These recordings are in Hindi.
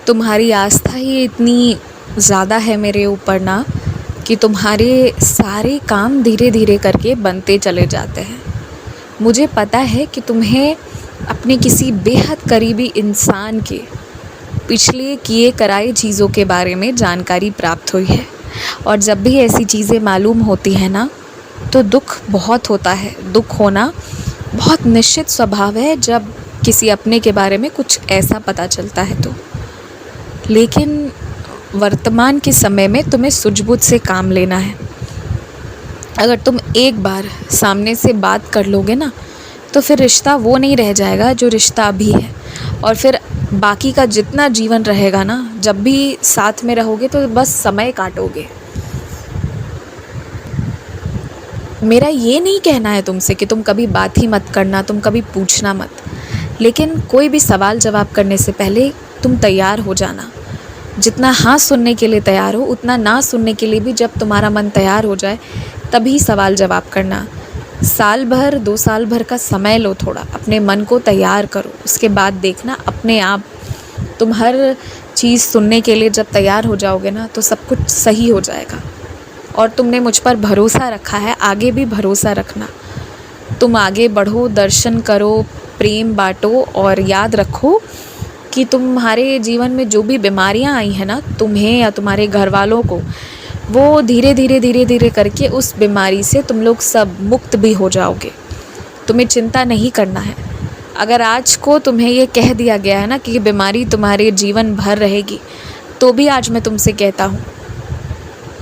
तुम्हारी आस्था ही इतनी ज़्यादा है मेरे ऊपर ना कि तुम्हारे सारे काम धीरे धीरे करके बनते चले जाते हैं। मुझे पता है कि तुम्हें अपने किसी बेहद करीबी इंसान के पिछले किए कराए चीज़ों के बारे में जानकारी प्राप्त हुई है, और जब भी ऐसी चीज़ें मालूम होती हैं ना तो दुख बहुत होता है। दुख होना बहुत निश्चित स्वभाव है जब किसी अपने के बारे में कुछ ऐसा पता चलता है तो। लेकिन वर्तमान के समय में तुम्हें सूझबूझ से काम लेना है। अगर तुम एक बार सामने से बात कर लोगे ना तो फिर रिश्ता वो नहीं रह जाएगा जो रिश्ता अभी है, और फिर बाकी का जितना जीवन रहेगा ना, जब भी साथ में रहोगे तो बस समय काटोगे। मेरा ये नहीं कहना है तुमसे कि तुम कभी बात ही मत करना, तुम कभी पूछना मत, लेकिन कोई भी सवाल जवाब करने से पहले तुम तैयार हो जाना। जितना हाँ सुनने के लिए तैयार हो, उतना ना सुनने के लिए भी जब तुम्हारा मन तैयार हो जाए तभी सवाल जवाब करना। साल भर 2 साल भर का समय लो, थोड़ा अपने मन को तैयार करो, उसके बाद देखना अपने आप तुम हर चीज़ सुनने के लिए जब तैयार हो जाओगे ना तो सब कुछ सही हो जाएगा। और तुमने मुझ पर भरोसा रखा है, आगे भी भरोसा रखना। तुम आगे बढ़ो, दर्शन करो, प्रेम बांटो, और याद रखो कि तुम्हारे जीवन में जो भी बीमारियां आई हैं ना, तुम्हें या तुम्हारे घर वालों को, वो धीरे धीरे करके उस बीमारी से तुम लोग सब मुक्त भी हो जाओगे। तुम्हें चिंता नहीं करना है। अगर आज को तुम्हें ये कह दिया गया है ना कि ये बीमारी तुम्हारे जीवन भर रहेगी, तो भी आज मैं तुमसे कहता हूँ,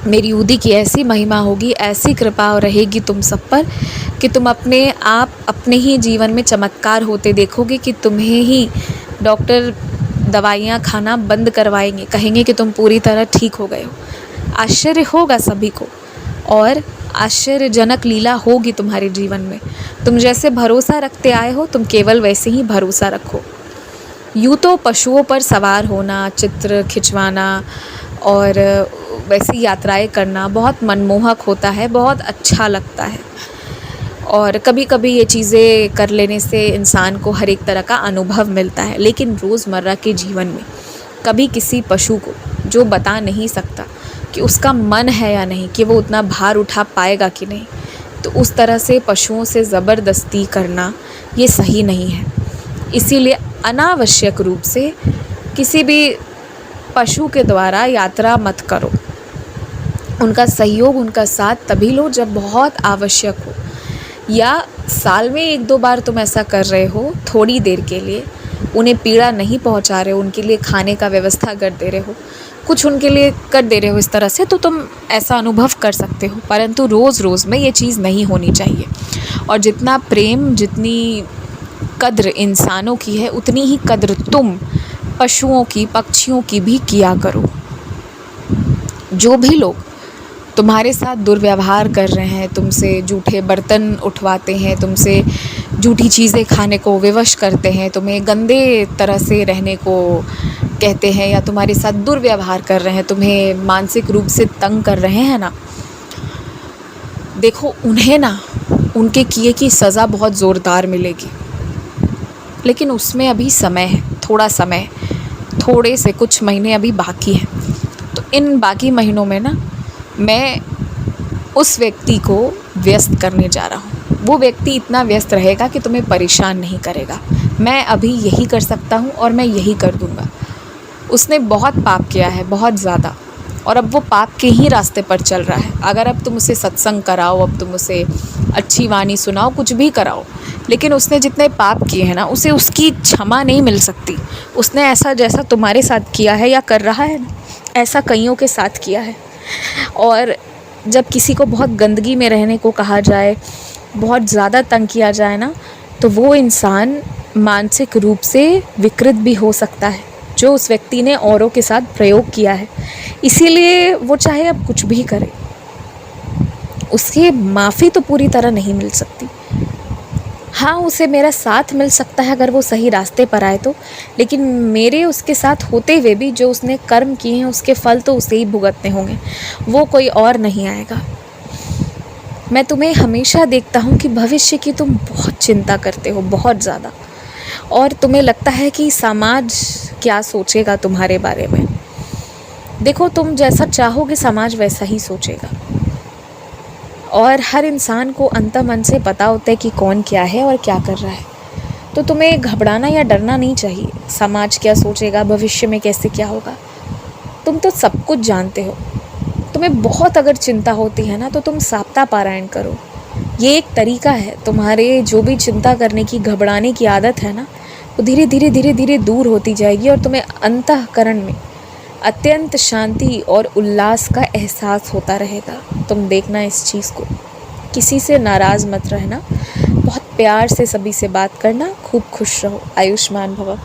मेरी उदी की ऐसी महिमा होगी, ऐसी कृपा रहेगी तुम सब पर कि तुम अपने आप अपने ही जीवन में चमत्कार होते देखोगे कि तुम्हें ही डॉक्टर दवाइयाँ खाना बंद करवाएंगे, कहेंगे कि तुम पूरी तरह ठीक हो गए हो। आश्चर्य होगा सभी को, और आश्चर्यजनक लीला होगी तुम्हारे जीवन में। तुम जैसे भरोसा रखते आए हो, तुम केवल वैसे ही भरोसा रखो। यूँ तो पशुओं पर सवार होना, चित्र खिंचवाना और वैसी यात्राएं करना बहुत मनमोहक होता है, बहुत अच्छा लगता है, और कभी कभी ये चीज़ें कर लेने से इंसान को हर एक तरह का अनुभव मिलता है। लेकिन रोज़मर्रा के जीवन में कभी किसी पशु को जो बता नहीं सकता कि उसका मन है या नहीं, कि वो उतना भार उठा पाएगा कि नहीं, तो उस तरह से पशुओं से ज़बरदस्ती करना ये सही नहीं है। इसीलिए अनावश्यक रूप से किसी भी पशु के द्वारा यात्रा मत करो। उनका सहयोग, उनका साथ तभी लो जब बहुत आवश्यक हो, या साल में 1-2 बार तुम ऐसा कर रहे हो थोड़ी देर के लिए, उन्हें पीड़ा नहीं पहुंचा रहे हो, उनके लिए खाने का व्यवस्था कर दे रहे हो, कुछ उनके लिए कर दे रहे हो इस तरह से, तो तुम ऐसा अनुभव कर सकते हो। परंतु रोज़ रोज़ में ये चीज़ नहीं होनी चाहिए। और जितना प्रेम, जितनी कद्र इंसानों की है, उतनी ही कद्र तुम पशुओं की, पक्षियों की भी किया करो। जो भी लोग तुम्हारे साथ दुर्व्यवहार कर रहे हैं, तुमसे झूठे बर्तन उठवाते हैं, तुमसे झूठी चीज़ें खाने को विवश करते हैं, तुम्हें गंदे तरह से रहने को कहते हैं, या तुम्हारे साथ दुर्व्यवहार कर रहे हैं, तुम्हें मानसिक रूप से तंग कर रहे हैं ना, देखो उन्हें ना उनके किए की सज़ा बहुत ज़ोरदार मिलेगी। लेकिन उसमें अभी समय है, थोड़ा समय, थोड़े से कुछ महीने अभी बाकी हैं। तो इन बाकी महीनों में ना मैं उस व्यक्ति को व्यस्त करने जा रहा हूँ। वो व्यक्ति इतना व्यस्त रहेगा कि तुम्हें परेशान नहीं करेगा। मैं अभी यही कर सकता हूँ और मैं यही कर दूँगा। उसने बहुत पाप किया है, बहुत ज़्यादा, और अब वो पाप के ही रास्ते पर चल रहा है। अगर अब तुम उसे सत्संग कराओ, अब तुम उसे अच्छी वाणी सुनाओ, कुछ भी कराओ, लेकिन उसने जितने पाप किए हैं ना, उसे उसकी क्षमा नहीं मिल सकती। उसने ऐसा जैसा तुम्हारे साथ किया है या कर रहा है, ऐसा कईयों के साथ किया है। और जब किसी को बहुत गंदगी में रहने को कहा जाए, बहुत ज़्यादा तंग किया जाए ना, तो वो इंसान मानसिक रूप से विकृत भी हो सकता है, जो उस व्यक्ति ने औरों के साथ प्रयोग किया है। इसीलिए वो चाहे अब कुछ भी करे, उसकी माफ़ी तो पूरी तरह नहीं मिल सकती। हाँ, उसे मेरा साथ मिल सकता है अगर वो सही रास्ते पर आए तो, लेकिन मेरे उसके साथ होते हुए भी जो उसने कर्म किए हैं उसके फल तो उसे ही भुगतने होंगे, वो कोई और नहीं आएगा। मैं तुम्हें हमेशा देखता हूँ कि भविष्य की तुम बहुत चिंता करते हो, बहुत ज़्यादा, और तुम्हें लगता है कि समाज क्या सोचेगा तुम्हारे बारे में। देखो, तुम जैसा चाहोगे समाज वैसा ही सोचेगा, और हर इंसान को अंतर्मन से पता होता है कि कौन क्या है और क्या कर रहा है। तो तुम्हें घबराना या डरना नहीं चाहिए। समाज क्या सोचेगा, भविष्य में कैसे क्या होगा, तुम तो सब कुछ जानते हो। तुम्हें बहुत अगर चिंता होती है ना, तो तुम साप्ताह पारायण करो। ये एक तरीका है, तुम्हारे जो भी चिंता करने की, घबराने की आदत है ना, वो धीरे धीरे धीरे धीरे दूर होती जाएगी और तुम्हें अंतःकरण में अत्यंत शांति और उल्लास का एहसास होता रहेगा। तुम देखना इस चीज़ को। किसी से नाराज़ मत रहना, बहुत प्यार से सभी से बात करना। खूब खुश रहो। आयुष्मान भव।